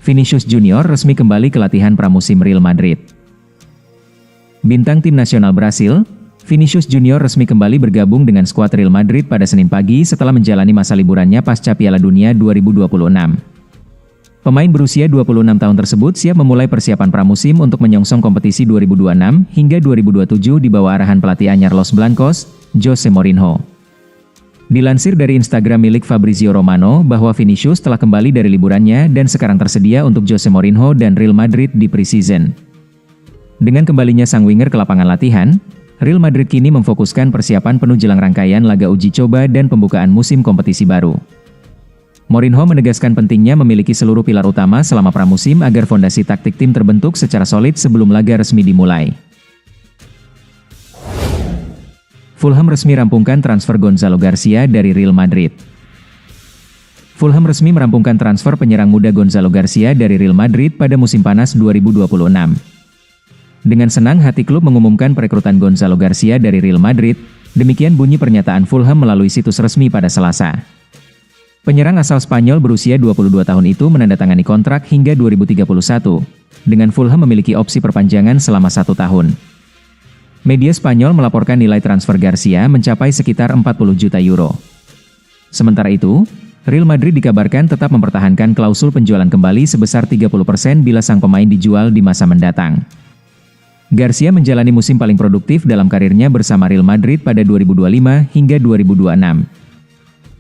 Vinicius Junior resmi kembali ke latihan pramusim Real Madrid. Bintang tim nasional Brasil, Vinicius Junior resmi kembali bergabung dengan skuad Real Madrid pada Senin pagi setelah menjalani masa liburannya pasca Piala Dunia 2026. Pemain berusia 26 tahun tersebut siap memulai persiapan pramusim untuk menyongsong kompetisi 2026 hingga 2027 di bawah arahan pelatih anyar Los Blancos, Jose Mourinho. Dilansir dari Instagram milik Fabrizio Romano bahwa Vinicius telah kembali dari liburannya dan sekarang tersedia untuk Jose Mourinho dan Real Madrid di pre-season. Dengan kembalinya sang winger ke lapangan latihan, Real Madrid kini memfokuskan persiapan penuh jelang rangkaian laga uji coba dan pembukaan musim kompetisi baru. Mourinho menegaskan pentingnya memiliki seluruh pilar utama selama pramusim agar fondasi taktik tim terbentuk secara solid sebelum laga resmi dimulai. Fulham resmi rampungkan transfer Gonzalo Garcia dari Real Madrid. Fulham resmi merampungkan transfer penyerang muda Gonzalo Garcia dari Real Madrid pada musim panas 2026. Dengan senang hati klub mengumumkan perekrutan Gonzalo Garcia dari Real Madrid, demikian bunyi pernyataan Fulham melalui situs resmi pada Selasa. Penyerang asal Spanyol berusia 22 tahun itu menandatangani kontrak hingga 2031, dengan Fulham memiliki opsi perpanjangan selama 1 tahun. Media Spanyol melaporkan nilai transfer Garcia mencapai sekitar 40 juta euro. Sementara itu, Real Madrid dikabarkan tetap mempertahankan klausul penjualan kembali sebesar 30% bila sang pemain dijual di masa mendatang. Garcia menjalani musim paling produktif dalam karirnya bersama Real Madrid pada 2025 hingga 2026.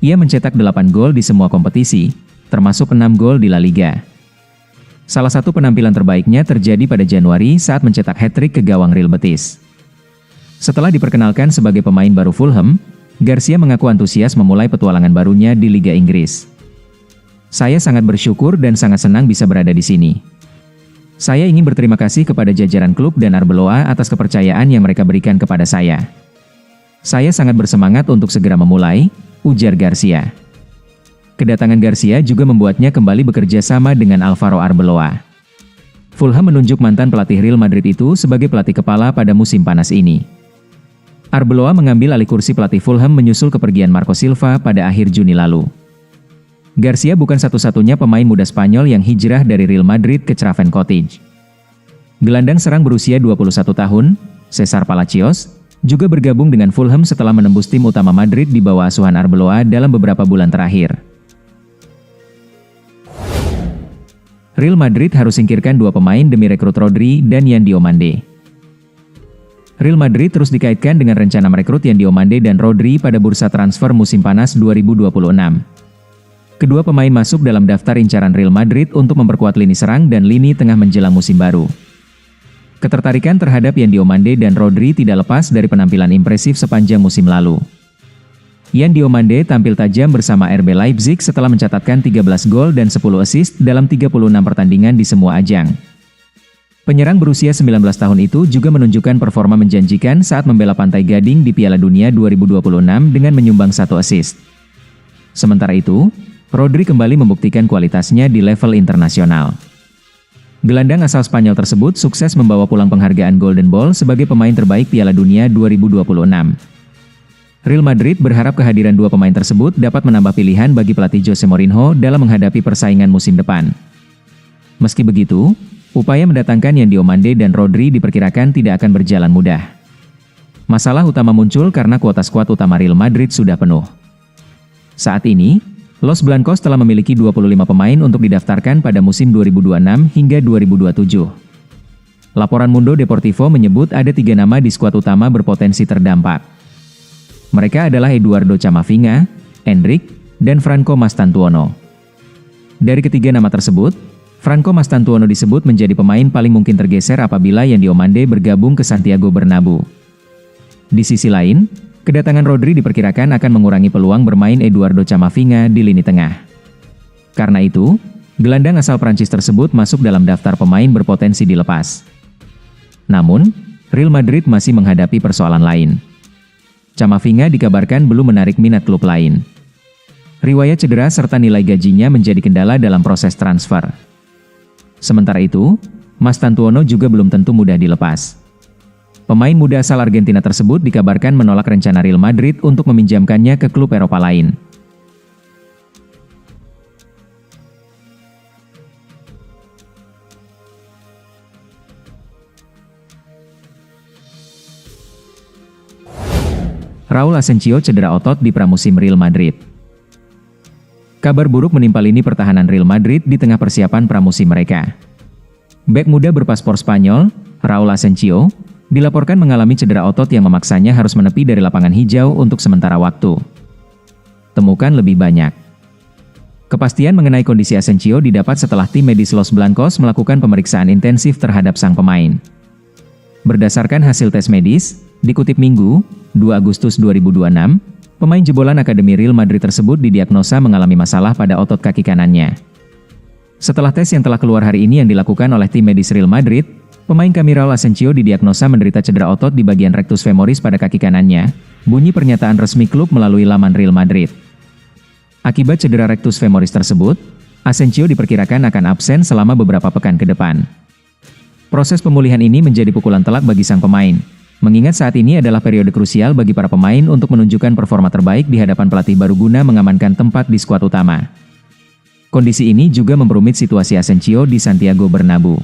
Ia mencetak 8 gol di semua kompetisi, termasuk 6 gol di La Liga. Salah satu penampilan terbaiknya terjadi pada Januari saat mencetak hat-trick ke gawang Real Betis. Setelah diperkenalkan sebagai pemain baru Fulham, Garcia mengaku antusias memulai petualangan barunya di Liga Inggris. "Saya sangat bersyukur dan sangat senang bisa berada di sini. Saya ingin berterima kasih kepada jajaran klub dan Arbeloa atas kepercayaan yang mereka berikan kepada saya. Saya sangat bersemangat untuk segera memulai," ujar Garcia. Kedatangan Garcia juga membuatnya kembali bekerja sama dengan Alvaro Arbeloa. Fulham menunjuk mantan pelatih Real Madrid itu sebagai pelatih kepala pada musim panas ini. Arbeloa mengambil alih kursi pelatih Fulham menyusul kepergian Marco Silva pada akhir Juni lalu. Garcia bukan satu-satunya pemain muda Spanyol yang hijrah dari Real Madrid ke Craven Cottage. Gelandang serang berusia 21 tahun, Cesar Palacios, juga bergabung dengan Fulham setelah menembus tim utama Madrid di bawah asuhan Arbeloa dalam beberapa bulan terakhir. Real Madrid harus singkirkan 2 pemain demi rekrut Rodri dan Yan Diomande. Real Madrid terus dikaitkan dengan rencana merekrut Yan Diomande dan Rodri pada bursa transfer musim panas 2026. Kedua pemain masuk dalam daftar incaran Real Madrid untuk memperkuat lini serang dan lini tengah menjelang musim baru. Ketertarikan terhadap Yan Diomande dan Rodri tidak lepas dari penampilan impresif sepanjang musim lalu. Yan Diomande tampil tajam bersama RB Leipzig setelah mencatatkan 13 gol dan 10 assist dalam 36 pertandingan di semua ajang. Penyerang berusia 19 tahun itu juga menunjukkan performa menjanjikan saat membela Pantai Gading di Piala Dunia 2026 dengan menyumbang 1 assist. Sementara itu, Rodri kembali membuktikan kualitasnya di level internasional. Gelandang asal Spanyol tersebut sukses membawa pulang penghargaan Golden Ball sebagai pemain terbaik Piala Dunia 2026. Real Madrid berharap kehadiran 2 pemain tersebut dapat menambah pilihan bagi pelatih Jose Mourinho dalam menghadapi persaingan musim depan. Meski begitu, upaya mendatangkan Yan Diomande dan Rodri diperkirakan tidak akan berjalan mudah. Masalah utama muncul karena kuota skuad utama Real Madrid sudah penuh. Saat ini, Los Blancos telah memiliki 25 pemain untuk didaftarkan pada musim 2026 hingga 2027. Laporan Mundo Deportivo menyebut ada 3 nama di skuad utama berpotensi terdampak. Mereka adalah Eduardo Camavinga, Endrick, dan Franco Mastantuono. Dari ketiga nama tersebut, Franco Mastantuono disebut menjadi pemain paling mungkin tergeser apabila Yan Diomande bergabung ke Santiago Bernabeu. Di sisi lain, kedatangan Rodri diperkirakan akan mengurangi peluang bermain Eduardo Camavinga di lini tengah. Karena itu, gelandang asal Prancis tersebut masuk dalam daftar pemain berpotensi dilepas. Namun, Real Madrid masih menghadapi persoalan lain. Camavinga dikabarkan belum menarik minat klub lain. Riwayat cedera serta nilai gajinya menjadi kendala dalam proses transfer. Sementara itu, Mastantuono juga belum tentu mudah dilepas. Pemain muda asal Argentina tersebut dikabarkan menolak rencana Real Madrid untuk meminjamkannya ke klub Eropa lain. Raul Asensio cedera otot di pramusim Real Madrid. Kabar buruk menimpa lini pertahanan Real Madrid di tengah persiapan pramusim mereka. Bek muda berpaspor Spanyol, Raul Asensio, dilaporkan mengalami cedera otot yang memaksanya harus menepi dari lapangan hijau untuk sementara waktu. Temukan lebih banyak. Kepastian mengenai kondisi Asensio didapat setelah tim medis Los Blancos melakukan pemeriksaan intensif terhadap sang pemain. Berdasarkan hasil tes medis, dikutip Minggu, 2 Agustus 2026, pemain jebolan Akademi Real Madrid tersebut didiagnosa mengalami masalah pada otot kaki kanannya. Setelah tes yang telah keluar hari ini yang dilakukan oleh tim medis Real Madrid, pemain kami Raul Asensio didiagnosa menderita cedera otot di bagian rectus femoris pada kaki kanannya, bunyi pernyataan resmi klub melalui laman Real Madrid. Akibat cedera rectus femoris tersebut, Asensio diperkirakan akan absen selama beberapa pekan ke depan. Proses pemulihan ini menjadi pukulan telak bagi sang pemain, mengingat saat ini adalah periode krusial bagi para pemain untuk menunjukkan performa terbaik di hadapan pelatih baru guna mengamankan tempat di skuad utama. Kondisi ini juga memperumit situasi Asensio di Santiago Bernabeu.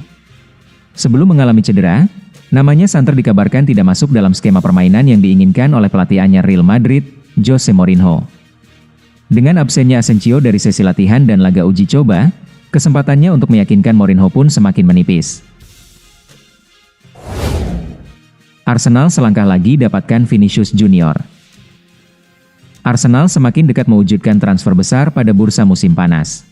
Sebelum mengalami cedera, namanya santer dikabarkan tidak masuk dalam skema permainan yang diinginkan oleh pelatih anyar Real Madrid, Jose Mourinho. Dengan absennya Asensio dari sesi latihan dan laga uji coba, kesempatannya untuk meyakinkan Mourinho pun semakin menipis. Arsenal selangkah lagi dapatkan Vinicius Junior. Arsenal semakin dekat mewujudkan transfer besar pada bursa musim panas.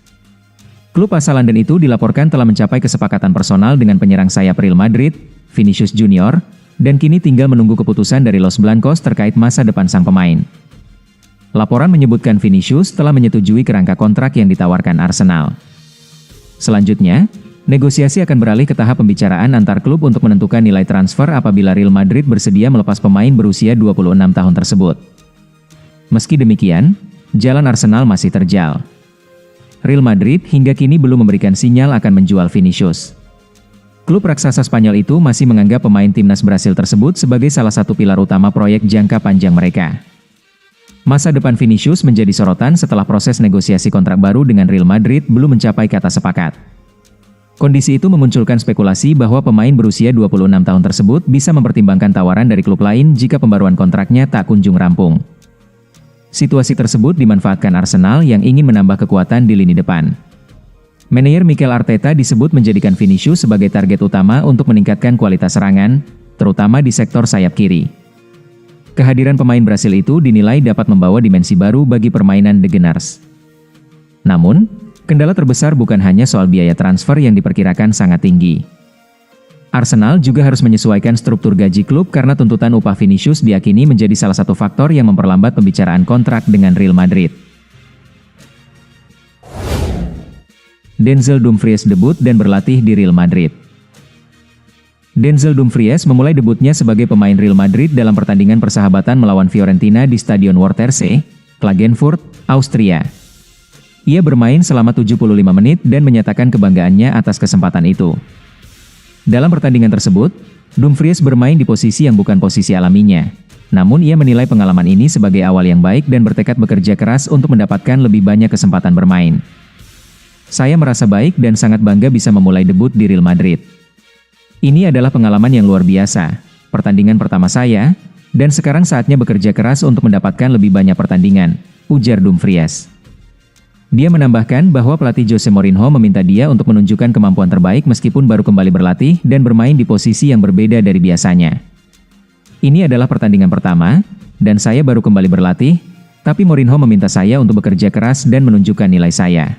Klub asal London itu dilaporkan telah mencapai kesepakatan personal dengan penyerang sayap Real Madrid, Vinicius Junior, dan kini tinggal menunggu keputusan dari Los Blancos terkait masa depan sang pemain. Laporan menyebutkan Vinicius telah menyetujui kerangka kontrak yang ditawarkan Arsenal. Selanjutnya, negosiasi akan beralih ke tahap pembicaraan antar klub untuk menentukan nilai transfer apabila Real Madrid bersedia melepas pemain berusia 26 tahun tersebut. Meski demikian, jalan Arsenal masih terjal. Real Madrid hingga kini belum memberikan sinyal akan menjual Vinicius. Klub raksasa Spanyol itu masih menganggap pemain timnas Brasil tersebut sebagai salah satu pilar utama proyek jangka panjang mereka. Masa depan Vinicius menjadi sorotan setelah proses negosiasi kontrak baru dengan Real Madrid belum mencapai kata sepakat. Kondisi itu memunculkan spekulasi bahwa pemain berusia 26 tahun tersebut bisa mempertimbangkan tawaran dari klub lain jika pembaruan kontraknya tak kunjung rampung. Situasi tersebut dimanfaatkan Arsenal yang ingin menambah kekuatan di lini depan. Manajer Mikel Arteta disebut menjadikan Vinicius sebagai target utama untuk meningkatkan kualitas serangan, terutama di sektor sayap kiri. Kehadiran pemain Brasil itu dinilai dapat membawa dimensi baru bagi permainan The Gunners. Namun, kendala terbesar bukan hanya soal biaya transfer yang diperkirakan sangat tinggi. Arsenal juga harus menyesuaikan struktur gaji klub karena tuntutan upah Vinicius diyakini menjadi salah satu faktor yang memperlambat pembicaraan kontrak dengan Real Madrid. Denzel Dumfries debut dan berlatih di Real Madrid. Denzel Dumfries memulai debutnya sebagai pemain Real Madrid dalam pertandingan persahabatan melawan Fiorentina di Stadion Wörthersee, Klagenfurt, Austria. Ia bermain selama 75 menit dan menyatakan kebanggaannya atas kesempatan itu. Dalam pertandingan tersebut, Dumfries bermain di posisi yang bukan posisi alaminya. Namun ia menilai pengalaman ini sebagai awal yang baik dan bertekad bekerja keras untuk mendapatkan lebih banyak kesempatan bermain. Saya merasa baik dan sangat bangga bisa memulai debut di Real Madrid. Ini adalah pengalaman yang luar biasa, pertandingan pertama saya, dan sekarang saatnya bekerja keras untuk mendapatkan lebih banyak pertandingan, ujar Dumfries. Dia menambahkan bahwa pelatih Jose Mourinho meminta dia untuk menunjukkan kemampuan terbaik meskipun baru kembali berlatih dan bermain di posisi yang berbeda dari biasanya. Ini adalah pertandingan pertama, dan saya baru kembali berlatih, tapi Mourinho meminta saya untuk bekerja keras dan menunjukkan nilai saya.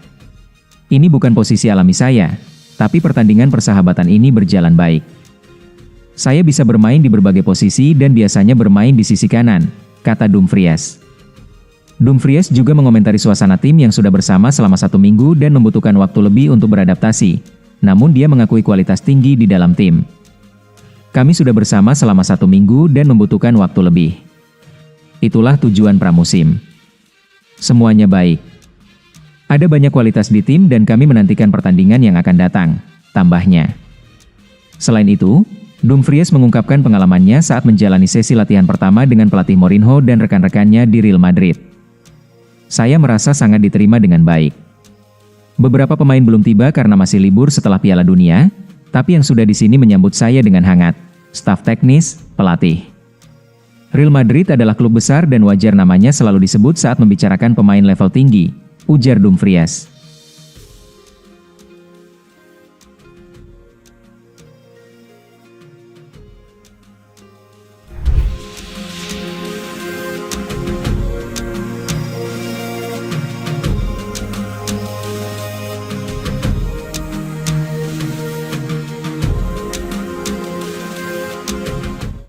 Ini bukan posisi alami saya, tapi pertandingan persahabatan ini berjalan baik. Saya bisa bermain di berbagai posisi dan biasanya bermain di sisi kanan, kata Dumfries. Dumfries juga mengomentari suasana tim yang sudah bersama selama 1 minggu dan membutuhkan waktu lebih untuk beradaptasi, namun dia mengakui kualitas tinggi di dalam tim. Kami sudah bersama selama 1 minggu dan membutuhkan waktu lebih. Itulah tujuan pramusim. Semuanya baik. Ada banyak kualitas di tim dan kami menantikan pertandingan yang akan datang, tambahnya. Selain itu, Dumfries mengungkapkan pengalamannya saat menjalani sesi latihan pertama dengan pelatih Mourinho dan rekan-rekannya di Real Madrid. Saya merasa sangat diterima dengan baik. Beberapa pemain belum tiba karena masih libur setelah Piala Dunia, tapi yang sudah di sini menyambut saya dengan hangat, staf teknis, pelatih. Real Madrid adalah klub besar dan wajar namanya selalu disebut saat membicarakan pemain level tinggi, ujar Dumfries.